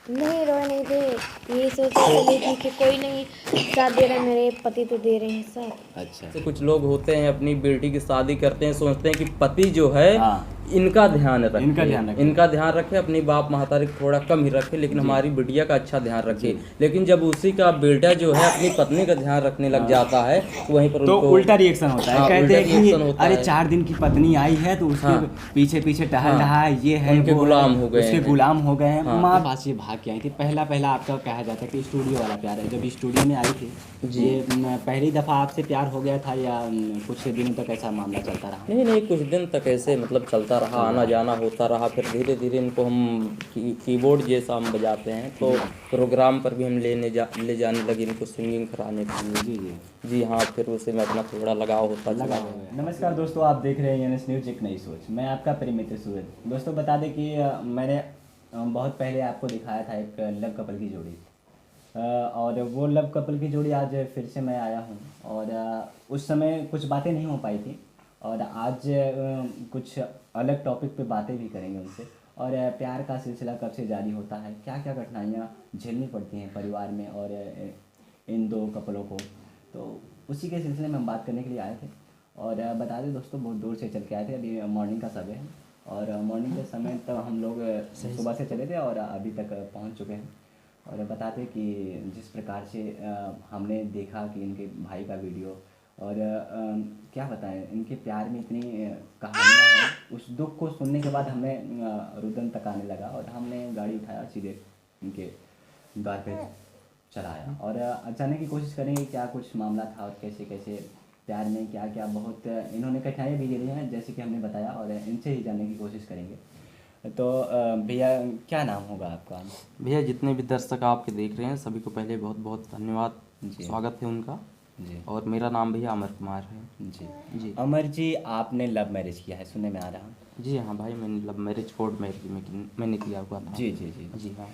नहीं रोए नहीं थे। यही सोचते चले कि कोई नहीं साथ दे रहा है, मेरे पति तो दे रहे हैं साथ। अच्छा। से कुछ लोग होते हैं अपनी बेटी की शादी करते हैं, सोचते हैं कि पति जो है हाँ। इनका ध्यान रखे, इनका ध्यान रखे। अपनी बाप महतारी को थोड़ा कम ही रखे, लेकिन जी। हमारी बिटिया का अच्छा ध्यान रखे। जी। लेकिन जब उसी का बेटा जो है अपनी पत्नी का ध्यान रखने लग जाता है तो वहीं पर तो उनको उल्टा रिएक्शन होता है। हाँ, कहते उल्टा हैं कि रिएक्शन होता अरे है। 4 दिन की पत्नी आई है तो उसके हाँ। पीछे पीछे टहल हाँ। रहा है, ये है उनके वो गुलाम है, हो गए उसके हैं। गुलाम हो गए हैं। हाँ। माँ पास ये भाग के आई थी। पहला आपका कहा जाता है कि स्टूडियो वाला प्यार है। जब स्टूडियो में आई थी जी। ये पहली दफ़ा आपसे प्यार हो गया था या कुछ दिनों तक ऐसा मामला चलता रहा? नहीं, कुछ दिन तक ऐसे मतलब चलता रहा, आना जाना होता रहा। फिर धीरे धीरे इनको हम कीबोर्ड जैसा हम बजाते हैं तो प्रोग्राम पर भी हम ले जाने लगे इनको सिंगिंग कराने के लिए। जी जी। जी हाँ, फिर उसे में अपना थोड़ा लगाव होता लगा चला हुआ गया। है। नमस्कार दोस्तों, आप देख रहे हैं एनएस न्यूज एक नई सोच। मैं आपका प्रिय मित्र सूरज। दोस्तों बता दें कि मैंने बहुत पहले आपको दिखाया था एक लव कपल की जोड़ी, और वो लव कपल की जोड़ी आज फिर से मैं आया हूँ। और उस समय कुछ बातें नहीं हो पाई थी और आज कुछ अलग टॉपिक पे बातें भी करेंगे उनसे। और प्यार का सिलसिला कब से जारी होता है, क्या क्या कठिनाइयाँ झेलनी पड़ती हैं परिवार में और इन दो कपलों को, तो उसी के सिलसिले में हम बात करने के लिए आए थे। और बता दें दोस्तों, बहुत दूर से चल के आए थे। अभी मॉर्निंग का समय है और मॉर्निंग के समय तक हम लोग सुबह से चले थे और अभी तक पहुंच चुके हैं। और बताते कि जिस प्रकार से हमने देखा कि इनके भाई का वीडियो और क्या बताएं, इनके प्यार में इतनी कहानियाँ हैं। उस दुख को सुनने के बाद हमें रुदन तक आने लगा और हमने गाड़ी उठाया, सीधे इनके द्वार पे चलाया और जानने की कोशिश करेंगे क्या कुछ मामला था और कैसे कैसे प्यार में क्या क्या बहुत इन्होंने कठिनाइयाँ भी झेली हैं जैसे कि हमने बताया, और इनसे ही जानने की कोशिश करेंगे। तो भैया क्या नाम होगा आपका? भैया जितने भी दर्शक आपके देख रहे हैं सभी को पहले बहुत बहुत धन्यवाद, जी। स्वागत है उनका। जी। और मेरा नाम भैया अमर कुमार है। जी। जी। अमर जी, आपने लव मैरिज किया है सुनने में आ रहा। जी हाँ भाई, मैंने लव मैरिज कोर्ट मैरिज में मैंने किया हुआ था। जी जी जी। जी हाँ।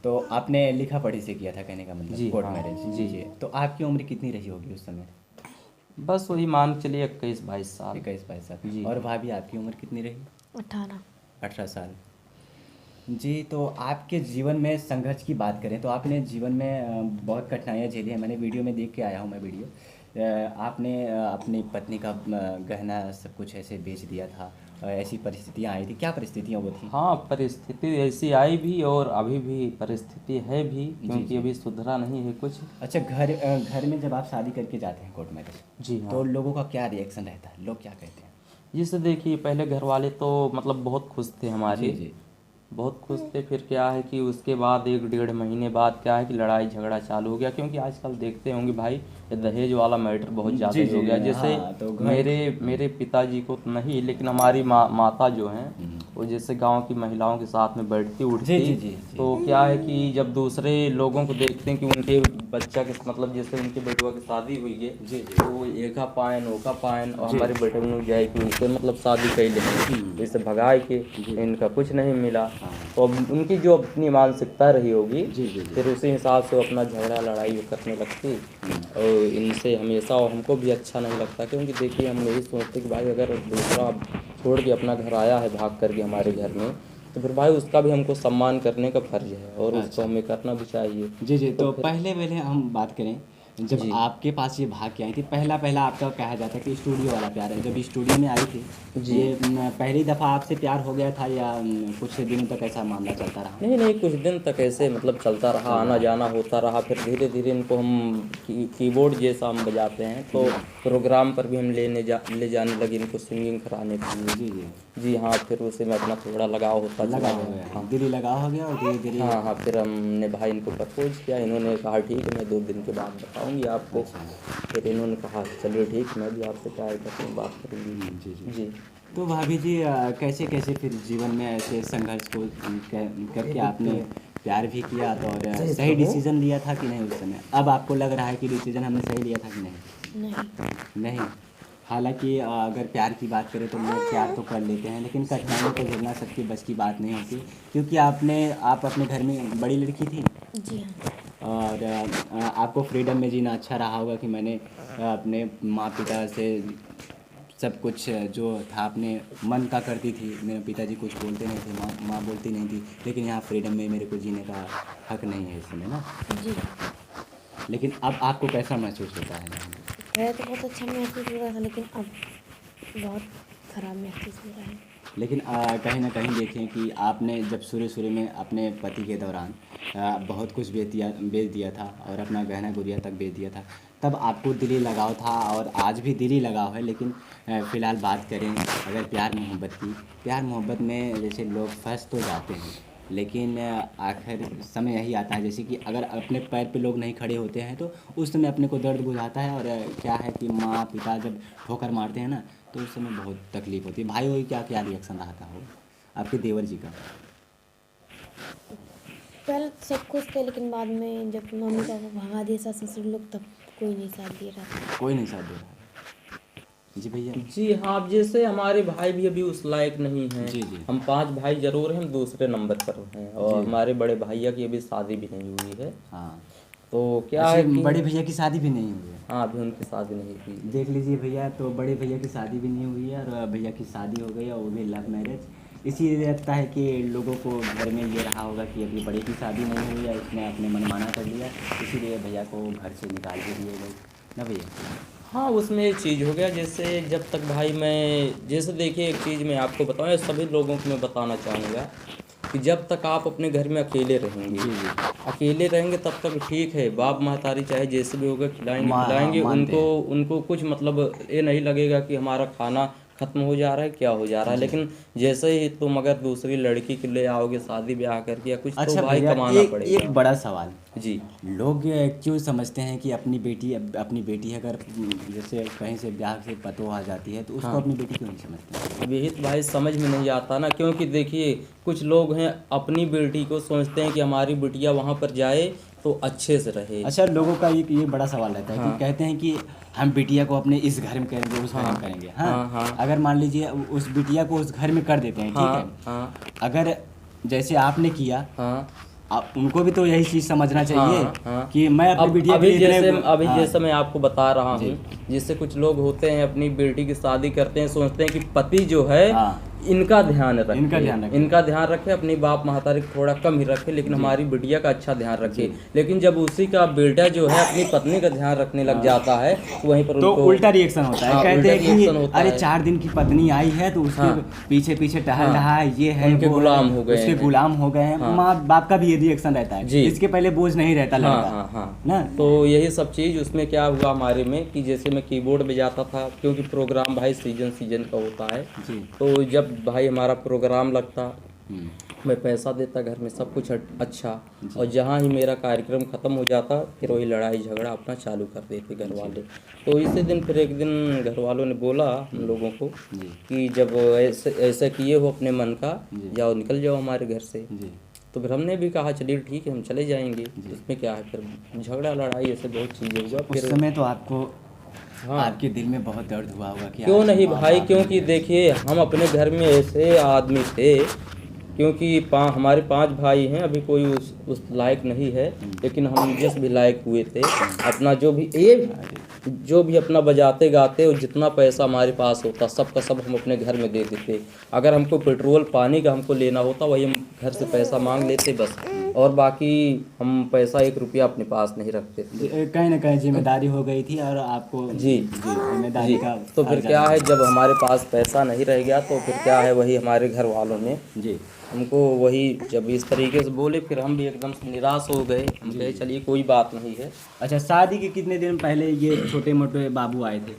तो आपने लिखा पढ़ी से किया था, कहने का मतलब जी कोर्ट हाँ। मैरिज। जी। जी। तो आपकी उम्र कितनी रही होगी उस समय? बस वही मान के चलिए 21-22 साल। 21-22 साल। जी। और भाभी आपकी उम्र कितनी रही? 18। 18 साल। जी। तो आपके जीवन में संघर्ष की बात करें तो आपने जीवन में बहुत कठिनाइयाँ झेली हैं। मैंने वीडियो में देख के आया हूँ मैं वीडियो। आपने अपनी पत्नी का गहना सब कुछ ऐसे बेच दिया था, ऐसी परिस्थितियाँ आई थी। क्या परिस्थितियाँ वो थी? हाँ, परिस्थिति ऐसी आई भी और अभी भी परिस्थिति है भी, क्योंकि जी। अभी सुधरा नहीं है कुछ। अच्छा, घर में जब आप शादी करके जाते हैं कोर्ट मैरिज, जी हाँ। तो लोगों का क्या रिएक्शन रहता है, लोग क्या कहते हैं? जिससे देखिए पहले घर वाले तो मतलब बहुत खुश थे हमारे। जी। बहुत खुश थे। फिर क्या है कि उसके बाद 1-1.5 महीने बाद क्या है कि लड़ाई झगड़ा चालू हो गया, क्योंकि आजकल देखते होंगे भाई ये दहेज वाला मैटर बहुत ज़्यादा जी हो जी। गया। जैसे हाँ, तो घर मेरे पिताजी को तो नहीं, लेकिन हमारी माता जो हैं वो जैसे गांव की महिलाओं के साथ में बैठती जी उठती, जी जी जी। तो क्या है कि जब दूसरे लोगों को देखते हैं कि उनके बच्चा के मतलब जैसे उनके बेटुआ की शादी हुई है, जी जी। तो वो एका पायन ओका पायन और जी। हमारे बेटे में जाए कि उनसे मतलब शादी कैले जैसे भगाए के इनका कुछ नहीं मिला। हाँ। तो अब उनकी जो अपनी मानसिकता रही होगी, जी जी जी। फिर उसी हिसाब से वो अपना झगड़ा लड़ाई वो करने लगती। और इनसे हमेशा और हमको भी अच्छा नहीं लगता, क्योंकि देखिए हम यही सोचते कि भाई अगर दूसरा छोड़ के अपना घर आया है भाग करके हमारे घर में, तो फिर भाई उसका भी हमको सम्मान करने का फर्ज है और उसको अच्छा। हमें करना भी चाहिए। जी जी। तो फिर पहले हम बात करें, जब जी। आपके पास ये भाग के आई थी, पहला आपका कहा जाता है कि स्टूडियो वाला प्यार है। जब स्टूडियो में आई थी जी। ये पहली दफ़ा आपसे प्यार हो गया था या कुछ दिनों तक ऐसा मामला चलता रहा? नहीं, कुछ दिन तक ऐसे मतलब चलता रहा, आना जाना होता रहा। फिर धीरे धीरे इनको हम कीबोर्ड जैसा हम बजाते हैं तो प्रोग्राम पर भी हम ले जाने लगे इनको सिंगिंग कराने के लिए। जी जी। जी हाँ, फिर उसे में अपना थोड़ा लगाव होता लगा चला हो गया। गया, हाँ। दिली लगाव हो गया और धीरे धीरे। हाँ, फिर हमने भाई इनको प्रपोज किया। इन्होंने कहा ठीक है, मैं 2 दिन के बाद बताऊंगी आपको। फिर इन्होंने कहा चलिए ठीक, मैं भी आपसे प्यार करती हूँ, बात करूँगी। जी जी। जी। तो भाभी जी, कैसे कैसे फिर जीवन में ऐसे संघर्ष को करके आपने प्यार भी किया तो और सही डिसीजन लिया था कि नहीं उस समय? अब आपको लग रहा है कि डिसीजन हमने सही लिया था कि नहीं? नहीं। हालांकि अगर प्यार की बात करें तो लोग प्यार तो कर लेते हैं, लेकिन कठिनाइयों को झेलना सबके बस की बात नहीं होती, क्योंकि आप अपने घर में बड़ी लड़की थी। जी हाँ। और आपको फ्रीडम में जीना अच्छा रहा होगा कि मैंने अपने माँ पिता से सब कुछ जो था अपने मन का करती थी। मेरे पिताजी कुछ बोलते नहीं थे, माँ बोलती नहीं थी, लेकिन यहाँ फ्रीडम में मेरे को जीने का हक नहीं है इस समय ना। जी। लेकिन अब आपको कैसा महसूस होता है? पहले तो बहुत अच्छा महसूस हो रहा था, लेकिन अब बहुत ख़राब महसूस हो रहा है। लेकिन कहीं ना कहीं देखें कि आपने जब शुरू में अपने पति के दौरान बहुत कुछ बेच दिया था और अपना गहना गुड़िया तक बेच दिया था, तब आपको दिली लगाव था और आज भी दिली लगाव है। लेकिन फ़िलहाल बात करें अगर प्यार मोहब्बत की, प्यार मोहब्बत में जैसे लोग फंस तो जाते हैं, लेकिन आखिर समय यही आता है जैसे कि अगर अपने पैर पे लोग नहीं खड़े होते हैं तो उस समय अपने को दर्द बुझाता है। और क्या है कि माँ पिता जब ठोकर मारते हैं ना तो उस समय बहुत तकलीफ़ होती है। भाई होगी क्या रिएक्शन रहा था वो आपके देवर जी का? पहले सब खुश थे, लेकिन बाद में जब मम्मी पापा भगा दिए सास ससुर लोग, तब कोई नहीं साथ दे रहा था। कोई नहीं साथ दे रहा है। जी भैया। जी हाँ, अब जैसे हमारे भाई भी अभी उस लायक नहीं हैं। जी जी। हम 5 भाई जरूर हैं, हम दूसरे नंबर पर हैं और हमारे बड़े भैया की अभी शादी भी नहीं हुई है। हाँ, तो क्या है कि बड़े भैया की शादी भी नहीं हुई है? हाँ, अभी उनकी शादी नहीं हुई। देख लीजिए भैया, तो बड़े भैया की शादी भी नहीं हुई है और भैया की शादी हो गई है, वो भी लव मैरिज। इसीलिए लगता है कि लोगों को घर में ये रहा होगा कि अभी बड़े की शादी नहीं हुई है, इसने अपने मनमाना कर लिया, इसीलिए भैया को घर से निकाल के दिए गए ना भैया। हाँ, उसमें एक चीज़ हो गया, जैसे जब तक भाई मैं जैसे देखिए एक चीज़ मैं आपको बताऊँ, सभी लोगों को मैं बताना चाहूँगा कि जब तक आप अपने घर में अकेले रहेंगे तब तक ठीक है। बाप महतारी चाहे जैसे भी होगा खिलाएंगे उनको कुछ मतलब ये नहीं लगेगा कि हमारा खाना खत्म हो जा रहा है, क्या हो जा रहा है। लेकिन जैसे ही तुम अगर दूसरी लड़की के लिए आओगे शादी ब्याह करके या कुछ, अच्छा तो भाई भैया, कमाना पड़ेगा। एक बड़ा सवाल जी। लोग क्यों समझते हैं कि अपनी बेटी अगर जैसे कहीं से ब्याह से पतो आ जाती है तो उसको अपनी बेटी क्यों नहीं समझते हैं? अब यही तो भाई समझ में नहीं आता ना, क्योंकि देखिए कुछ लोग हैं अपनी बेटी को सोचते हैं कि हमारी बिटिया वहाँ पर जाए तो अच्छे से रहे। अच्छा, लोगों का ये बड़ा सवाल रहता है कि कहते हैं कि हम बिटिया को अपने इस घर में करेंगे, उस घर में करेंगे। हाँ, अगर मान लीजिए उस बिटिया को उस घर में कर देते हैं, ठीक है, अगर जैसे आपने किया, आप उनको भी तो यही चीज़ समझना चाहिए कि मैं अपनी बिटिया अभी जैसे मैं आपको बता रहा हूँ, जिससे कुछ लोग होते हैं अपनी बेटी की शादी करते हैं, सोचते हैं कि पति जो है इनका ध्यान रखे, अपनी बाप महतारी को थोड़ा कम ही रखे, लेकिन हमारी बिटिया का अच्छा ध्यान रखे। लेकिन जब उसी का बेटा जो है अपनी पत्नी का ध्यान रखने लग जाता है तो वहीं पर तो उल्टा रिएक्शन होता है। कहते हैं कि अरे 4 दिन की पत्नी आई है तो उसके पीछे टहल रहा है, ये है, उनके गुलाम हो गए, उसके गुलाम हो गए हैं। माँ बाप का भी ये रिएक्शन रहता है, इसके पहले बोझ नहीं रहता लड़का ना। तो यही सब चीज़ उसमें क्या हुआ हमारे में कि जैसे मैं कीबोर्ड बजाता था, क्योंकि प्रोग्राम भाई सीजन का होता है, तो जब भाई हमारा प्रोग्राम लगता मैं पैसा देता, घर में सब कुछ अच्छा, और जहाँ ही मेरा कार्यक्रम ख़त्म हो जाता फिर वही लड़ाई झगड़ा अपना चालू कर देते घर वाले। तो इसी दिन फिर एक दिन घर वालों ने बोला हम लोगों को कि जब ऐसे किए हो अपने मन का, जाओ निकल जाओ हमारे घर से। तो फिर हमने भी कहा चलिए ठीक है हम चले जाएंगे, इसमें क्या है। फिर झगड़ा लड़ाई ऐसे बहुत चीज़ें हुआ। फिर समय तो आपको आपके दिल में बहुत दर्द हुआ होगा कि क्यों नहीं भाई, क्योंकि देखिए हम अपने घर में ऐसे आदमी थे, क्योंकि हमारे 5 भाई हैं, अभी कोई उस लायक नहीं है, लेकिन हम जिस भी लायक हुए थे अपना जो भी अपना बजाते गाते और जितना पैसा हमारे पास होता सब का सब हम अपने घर में दे देते। अगर हमको पेट्रोल पानी का हमको लेना होता वही हम घर से पैसा मांग लेते बस, और बाकी हम पैसा 1 रुपया अपने पास नहीं रखते थे। कहीं ना कहीं जिम्मेदारी हो गई थी और आपको जिम्मेदारी का। तो फिर क्या है, जब हमारे पास पैसा नहीं रह गया तो फिर क्या है, वही हमारे घर वालों ने हमको वही जब इस तरीके से बोले, फिर हम भी एकदम से निराश हो गए। हम कहे चलिए कोई बात नहीं है। अच्छा, शादी के कितने दिन पहले ये छोटे मोटे बाबू आए थे?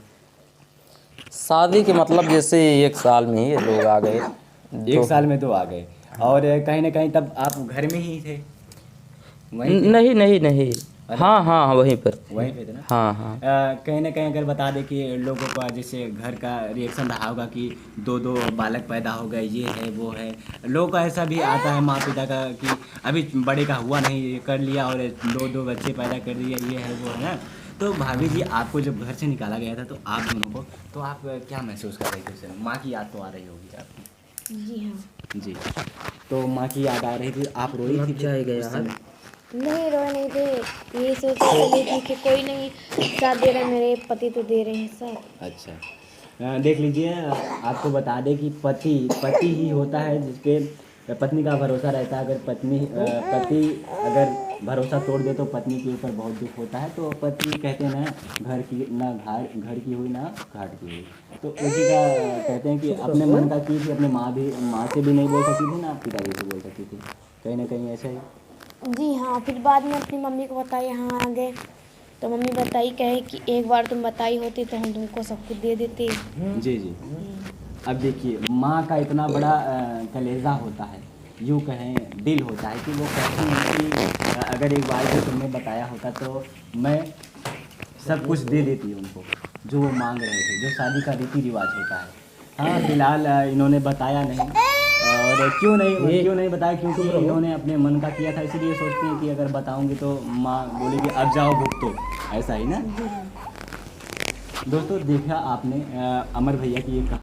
शादी के मतलब जैसे 1 साल में ही ये लोग आ गए। 1 साल में तो आ गए, और कहीं ना कहीं तब आप घर में ही थे? नहीं। हाँ वहीं पे थे ना। हाँ। कहीं ना कहीं अगर बता दें कि लोगों का जैसे घर का रिएक्शन रहा होगा कि 2 बालक पैदा हो गए, ये है वो है, लोगों का ऐसा भी आता है माँ पिता का कि अभी बड़े का हुआ नहीं, कर लिया और 2 बच्चे पैदा कर दिए, ये है वो है ना। तो भाभी जी, आपको जब घर से निकाला गया था तो आप दोनों को, तो आप क्या महसूस कर रहे थे उस समय? माँ की याद तो आ रही होगी आपको? जी हाँ जी। तो माँ की याद आ रही थी, आप रोई थी? नहीं, रोए नहीं थे, ये सोच रही थी कि कोई नहीं साथ दे रहा, मेरे पति तो दे रहे हैं साथ। अच्छा, देख लीजिए, आपको बता दें कि पति ही होता है जिसके पत्नी का भरोसा रहता है। अगर पति अगर भरोसा तोड़ दे तो पत्नी के ऊपर बहुत दुख होता है। तो पति कहते हैं ना घर की हुई ना घाट की हुई। तो उसी का कहते हैं कि अपने मन का की थी, अपने माँ से भी नहीं बोल सकती थी ना पिताजी से बोल सकती थी, कहीं ना कहीं ऐसा ही। जी हाँ, फिर बाद में अपनी मम्मी को बताया, यहाँ आ गए तो मम्मी बताई, कहे कि एक बार तुम बताई होती तो हम तुमको सब कुछ दे देते। जी जी। अब देखिए, माँ का इतना बड़ा कलेजा होता है, यूँ कहें दिल होता है कि वो कहती हैं कि अगर एक बार को तुमने बताया होता तो मैं सब कुछ दे देती उनको जो वो मांग रहे थे, जो शादी का रीति रिवाज होता है। हाँ, फिलहाल इन्होंने बताया नहीं। और क्यों नहीं बताया, क्योंकि इन्होंने अपने मन का किया था, इसीलिए सोचते हैं कि अगर बताऊंगी तो माँ बोलेगी अब जाओ भुगतो, ऐसा ही ना। दोस्तों, देखा आपने अमर भैया की एक